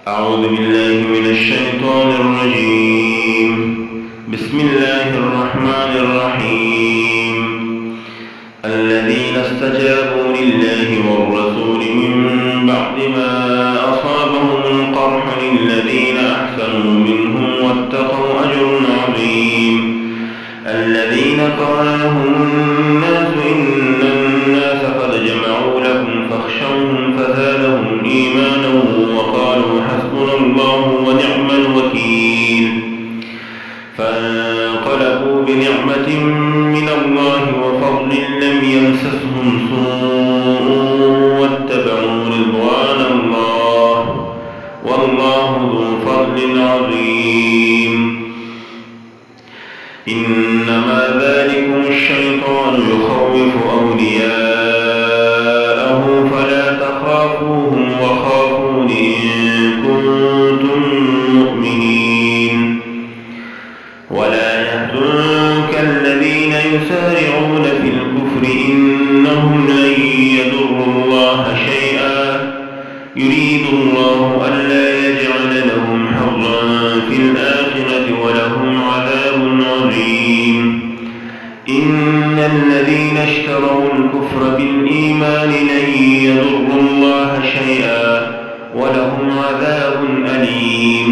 أعوذ بالله من الشيطان الرجيم. بسم الله الرحمن الرحيم. الذين استجابوا لله والرسول من بعد ما أصابهم القرح للذين أحسنوا منهم واتقوا أجر عظيم. الذين قال لهم الناس إن الناس قد جمعوا لكم فاخشوهم فزادهم إيمانا وقالوا حسبنا الله ونعم الوكيل. فانقلبوا بنعمة من الله وفضل لم يمسسهم سوء واتبعوا رضوان الله والله ذو فضل عظيم. إنما ذلكم الشيطان يخوف أولياءه فلا تخافوهم وخافون إن كنتم مؤمنين. ولا يحزنك الذين يسارعون في الكفر إنهم لن يضروا الله شيئا يريد الله ألا يجعل لهم حظا في الآخرة ولهم عذاب عظيم. إن الذين اشتروا الكفر بالإيمان لن يضروا الله شيئا ولهم عذاب أليم.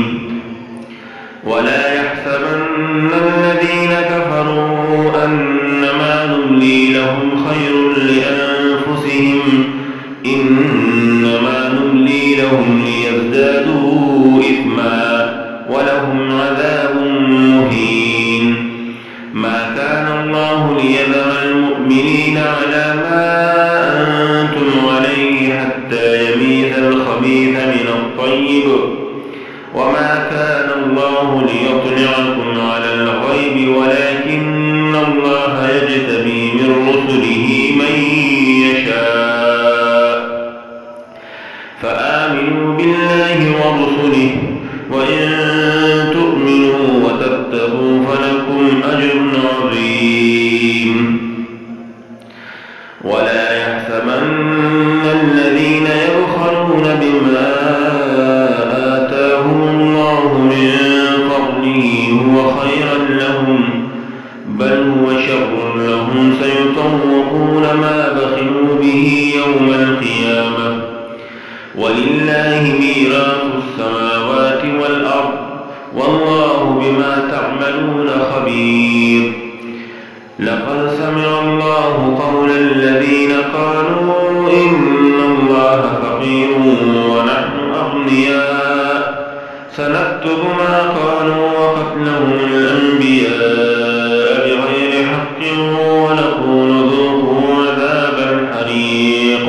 ولا يحسبن الذين كفروا أنما نملي لهم خير لأنفسهم إنما نملي لهم ليزدادوا إثما ولهم عذاب مهين. ما كان الله ليذر المؤمنين على ما أنتم عليه حتى يميز الخبيث من الطيب وما كان الله ليطلعكم على الغيب ولكن الله يجتبي من رسله من يشاء. فآمنوا بالله ورسله وإن تؤمنوا وتتقوا فلكم أجر عظيم. ولا يحسبن الذين يبخلون بما آتاهم الله من فضله هو خيرا لهم بل هو شر لهم سيطوقون ما بخلوا به يوم القيامة. ولله ميراث السماوات والأرض والله بما تعملون خبير. لقد سمع الله قول الذين قالوا إن الله فقير ونحن أغنياء سنكتب ما قالوا وقتلهم الأنبياء بغير حق ونقول ذوقوا عذاب الحريق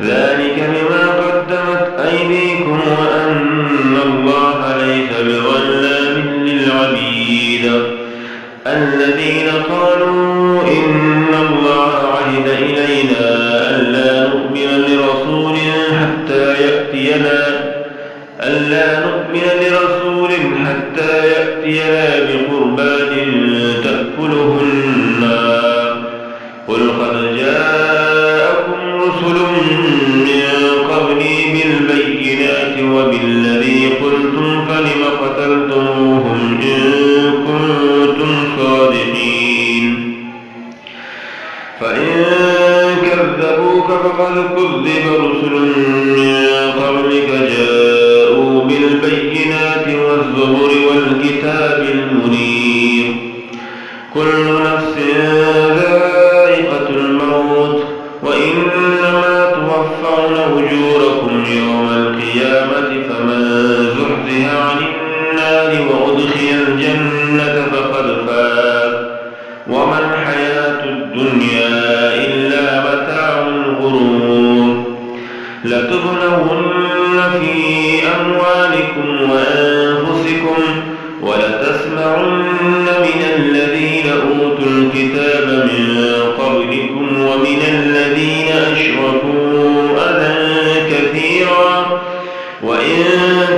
ذلك بما قدمت أيديكم وأن الله ليس بظلام للعبيد. الذين قالوا إن الله عهد إلينا ألا نؤمن لرسول حتى يأتينا بقربان تأكله النار. قل قد جاءكم رسل من قبلي بالبينات وبالذي قلتم فلم قتلتموهم إن كنتم صادقين. فإن كذبوك فقد كذب رسل من قبلك جاءوا بالبينات والزبر والكتاب المنير. كل نفس ذائقة الموت وإنما توفون أجوركم يوم القيامة فمن زحزح عن النار وأدخل الجنة فقد فاز وما الحياة الدنيا إلا متاع الغرور. لتبلون في أموالكم وأنفسكم ولتسمعن من الذين أوتوا الكتاب من قبلكم ومن الذين أشركوا أذى كثيرا وإن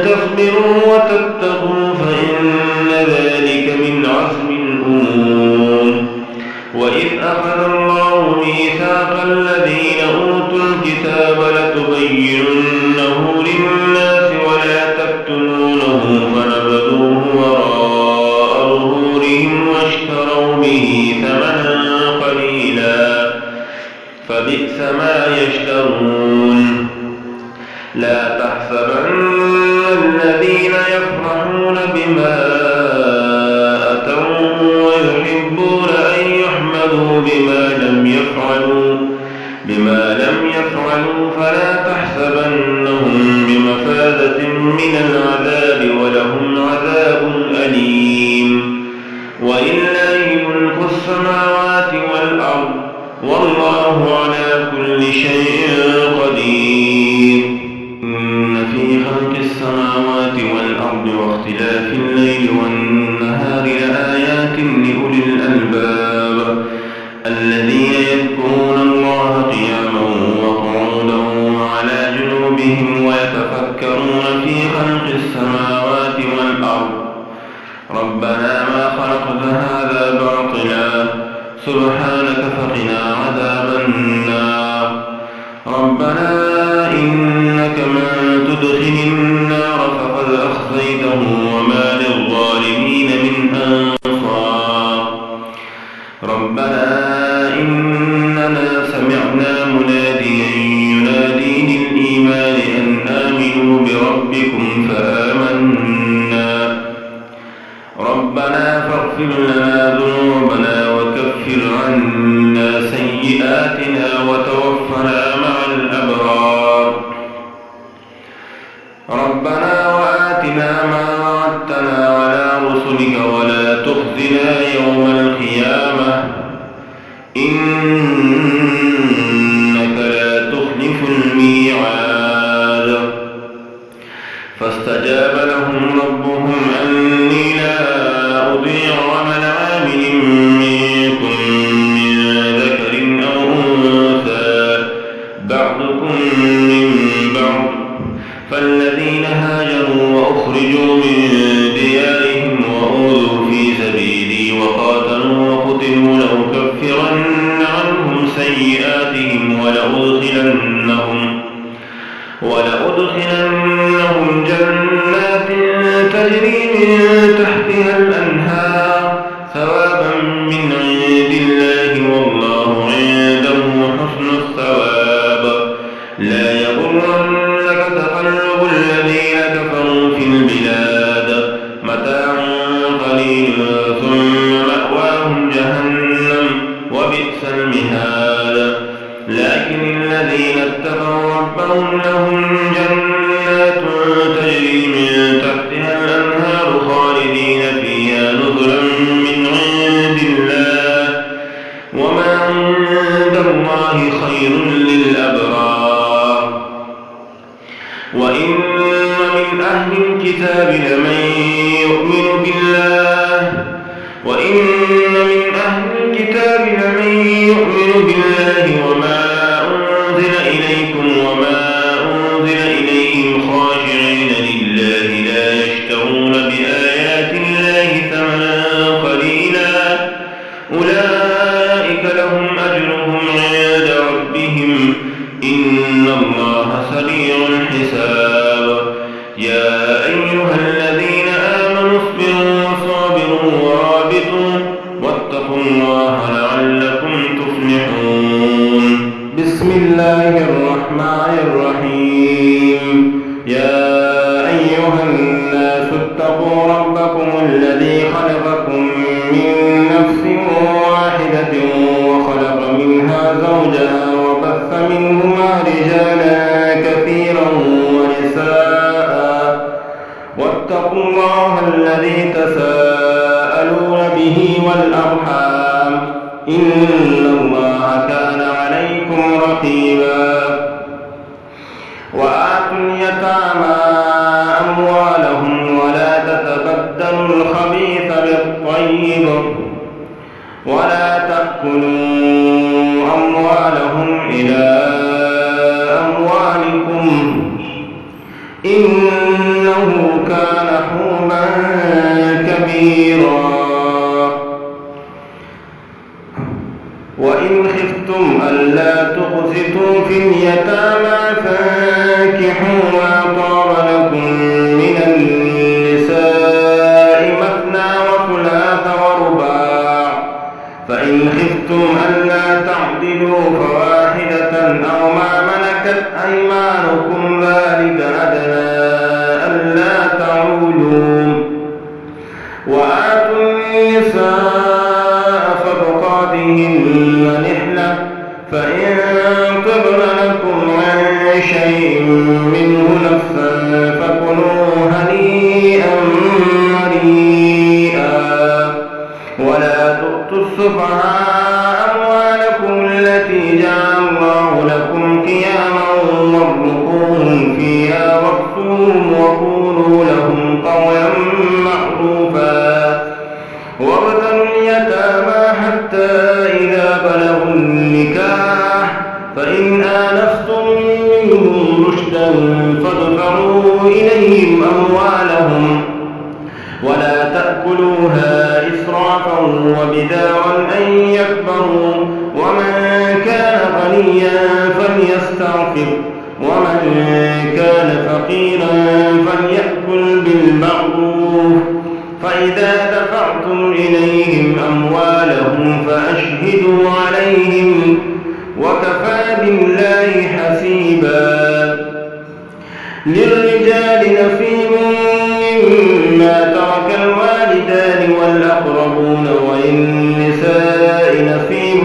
تصبروا وتتقوا فإن ذلك من عزم الأمور. وإذ أخذ الله ميثاق الذين أوتوا الكتاب لتبيننه للناس ولا ولا تحسبن الذين يفرحون بما أتوا ويحبون أن يحمدوا بما لم يفعلوا فلا تحسبنهم بمفازة من العذاب ولهم عذاب أليم. ولله ملك السماوات والأرض والله على كل شيء قدير. إن في خلق السماوات والأرض واختلاف الليل والنهار لآيات لأولي الألباب الذين يذكرون الله قياما وقعودا وعلى جنوبهم ويتفكرون في خلق السماوات والأرض ربنا ما خلقت هذا باطلا سبحانك فقنا عذاب النار. ربنا إنك من تدخل النار فقد أخزيته وما للظالمين من أنصار. ربنا إننا سمعنا مناديا ينادي للإيمان أن آمنوا بربكم فآمنا. ربنا فاغفر لنا ذنوبنا وكفر عنا سيئاتنا وتوفنا مع الأبرار. ربنا وآتنا ما وعدتنا على رسلك ولا تخزنا يوم القيامة إنك لا تخلف الميعاد. فاستجاب لهم ربهم أني لا أضيع عمل عامل منكم من ذكر أو أنثى بعضكم من بعض فالذين هاجروا وأخرجوا من ديارهم وأوذوا في سبيلي وقاتلوا وقتلوا لأكفرن عنهم سيئاتهم ولأدخلنهم جنات تجري من تحتها الأنهار ثوابا من عند الله والله عنده حسن الثواب. لا يغرنك تقلب الذين كفروا في البلاد متاع قليل ثم مأواهم جهنم وبئس المهاد. لكن الذين اتقوا ربهم لهم جنات تجري من تحتها الأنهار خالدين فيها نزلا من عند الله وما عند الله خير للأبرار. وإن من أهل الكتاب لمن يؤمن بالله وما أنزل إليكم وما أنزل إليهم خاشعين لله لا يشترون بآيات الله ثمنا قليلا أولئك لهم أجرهم عند ربهم إن الله سريع الحساب. يا أيها الذين آمنوا اصبروا وصابروا ورابطوا واتقوا الله لعلكم تفلحون. بسم الله الرحمن الرحيم. يا أيها الناس اتقوا ربكم الذي خلقكم من نفس واحدة وخلق منها زوجها وبث منهما رجالا كثيرا ونساء واتقوا الله الذي تساءلون به والأرحام إن الله كان عليكم رقيبا. وآتوا اليتامى أموالهم ولا تتبدلوا الخبيث بالطيب ولا تأكلوا أموالهم إلى أموالكم إنه كان حوبا كبيرا. وإن خفتم ألا تقسطوا في اليتامى فانكحوا ما طاب لكم من النساء مثنى وثلاث ورباع فإن خفتم ألا تعدلوا فواحدة أو ما ملكت أيمانكم ذلك واتقوهم وقولوا لهم قولا معروفا وابتلوا اليتامى حتى إذا بلغوا النكاح فإن آنستم منهم رشدا فادفعوا إليهم أموالهم ولا تأكلوها إسرافا وبدارا أن يكبروا ومن كان غنيا فليستعفف ومن كان فقيرا فليأكل بالمعروف فإذا دفعتم إليهم أموالهم فأشهدوا عليهم وكفى بالله حسيبا للرجال نصيب مما ترك الوالدان والأقربون وللنساء نصيب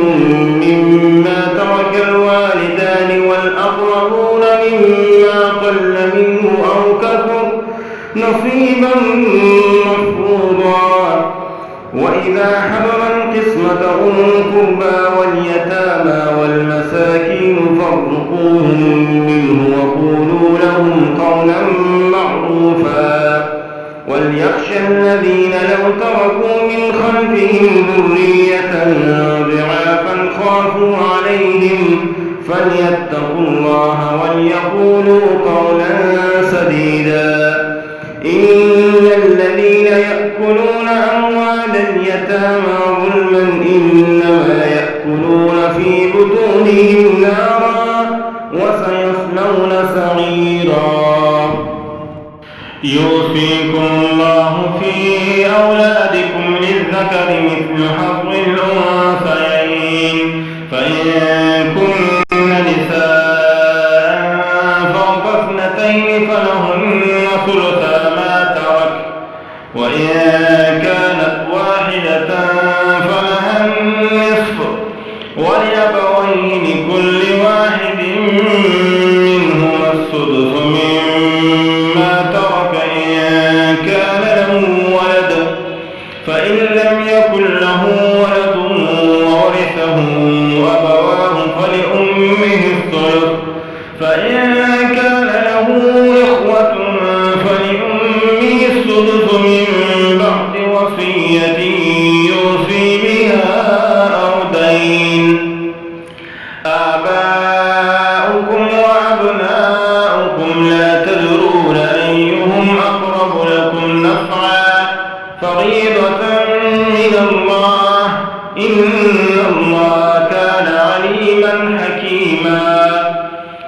مما ترك الوالدان والأقربون مما قل منه أو كثر نصيبا مفروضا وإذا حضر القسمة أولو القربى واليتامى والمساكين فارزقوهم منه وقولوا لهم قولا معروفا وليخشى الذين لو تركوا من خلفهم ذرية ضعافا خافوا عليهم فليتقوا الله وليقولوا قولا سديدا إن الذين يأكلون أموال اليتامى ظلما إنما يأكلون في بطونهم نارا وسيصلون سعيرا يوصيكم الله في أولادكم للذكر مثل حظ الأنثيين فإن كن نساء فوق اثنتين فلهن ثلثا ما ترك وإن كانت واحدة فلها النصف ولأبويه لكل واحد منهما السدس مما ترك إن كان له ولد فإن لم يكن له ولد وورثه أبواه فلأمه الثلث فإن كان له إخوة فلأمه السدس من بعد وصية يوصي بها أو دين آباؤكم وأبناؤكم لا تدرون أيهم أقرب لكم نفعا فريضة من الله إن الله كان عليما حكيما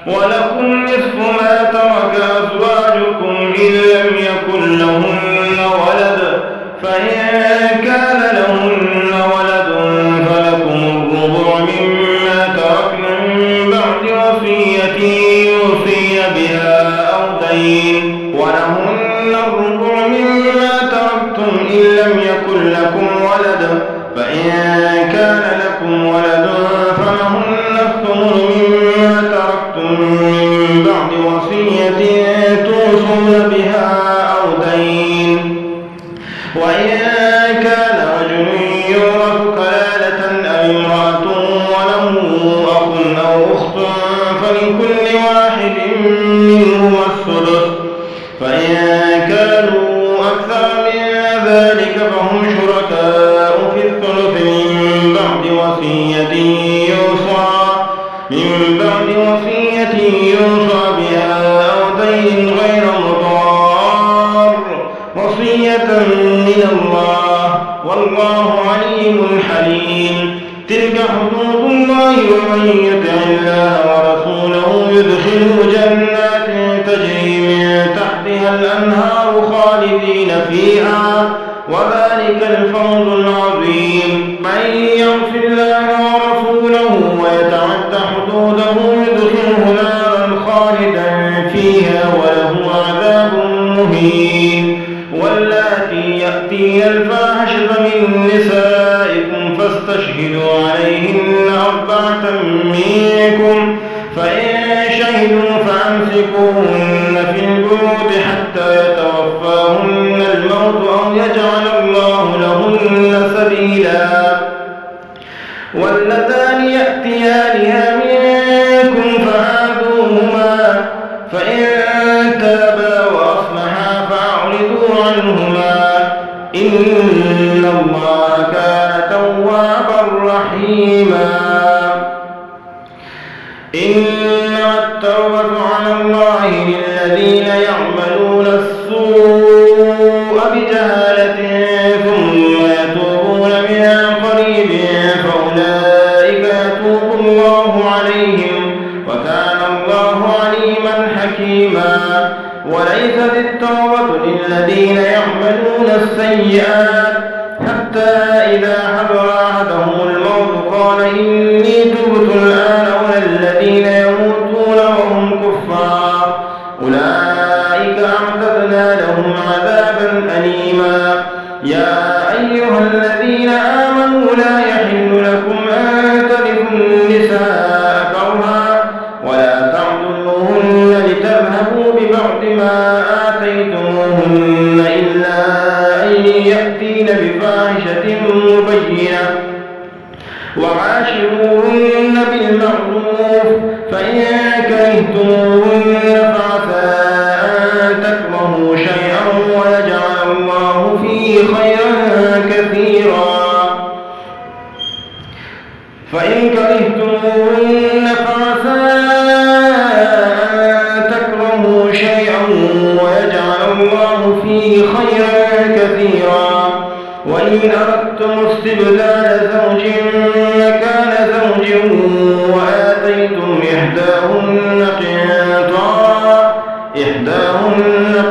ولكم نصف ما ترك أزواجكم إن لم يكن لهن ولد فإن كان لهن ولد فلكم الربع مما تركن من بعد وصية يوصي بها أو دين ولهن الربع مما تركتم إن لم يكن لكم ولد فإن كان لكم ولد فلهن الثمن مما تركتم من بعد وصية توصون بها أو دين وإن كان رجل يورث كلالة أو امرأة وله أخ أو أخت فلكل واحد منهما السدس فإن كانوا أكثر من ذلك فهم شركاء في الثلث من بعد وصية يوصى بها أو دين غير مضار وصية من الله والله عليم حليم تلك حدود الله ومن يطع الله ورسوله يدخله جنات تجري من تحتها الأنهار خالدين فيها وذلك الفوز العظيم من يغفر الله ورسوله ويتعد حدوده يدخله نارا خالدا فيها وله عذاب مهين واللاتي يأتين الفاحشة من نسائكم فاستشهدوا عليهن 4 منكم فإن شهدوا فأمسكوهن في البيوت حتى يتوفاهن الموت أو يجعل الله لهن سبيلا واللتان يأتيانها منكم فآذوهما فإن تابا إن الله كان توابا رحيما. إنما التوبة على الله للذين يعملون السوء بجهالة ثم يتوبون من قريب فأولئك يتوب الله عليهم وكان الله عليما حكيما. وليست التوبة للذين يعملون السيئات حتى إذا حضر أحدهم الموت قال إني تبت الآن ولا الذين يموتون وهم كفار أولئك أعتدنا لهم عذابا أليما. يا أيها الذين آمنوا لا يحل لكم أن ترثوا النساء كرها ولا تعضلوهن لتذهبوا ببعض ما آتيتموهن إلا أن يأتين بفاحشة مبينة وعاشروهن بالمعروف فإن كرهتموهن فعسى أن تكرهوا شيئا ويجعل الله فيه خيرا كثيرا. فإن كرهتموهن فعسى أن تكرهوا شيئا ويجعل الله فيه خيرا كثيرا. وإن أردتم استبدال زوج مكان زوج وآتيتم إحداهن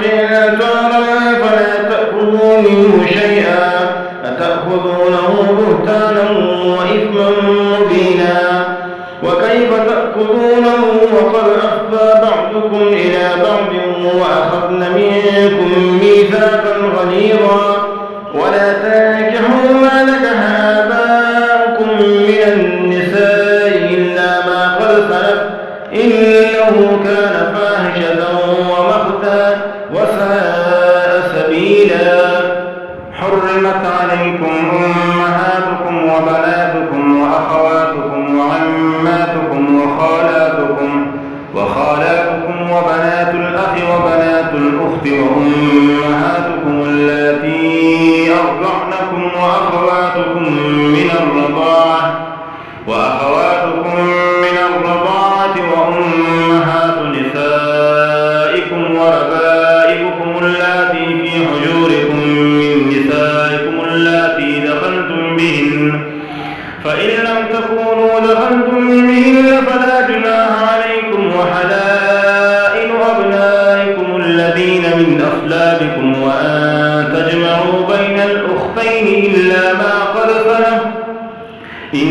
قنطارا فلا تأخذوا منه شيئا أتأخذونه بهتانا وإثما مبينا. وكيف تأخذونه وقد أفضى بعضكم إلى بعض وأخذن منكم ميثاقا غليظا. ولا تنكحوا ما نكح آباؤكم من النساء إلا ما قد سلف إنه كان فاحشة ومقتا وساء سبيلا. حرمت عليكم أمهاتكم وبناتكم وأخواتكم وعماتكم وخالاتكم وبنات الأخ وبنات الأخت وأمهاتكم اللاتي أرضعنكم وأخواتكم من الرضاعة وأمهات نسائكم وربائبكم اللاتي في حجوركم من نسائكم اللاتي دخلتم بهن فإن لم تكونوا دخلتم بهن فلا جناح عليكم وحلائل أبنائكم الذين من أصلابكم وأن تجمعوا بين الأختين إلا ما قد سلف إن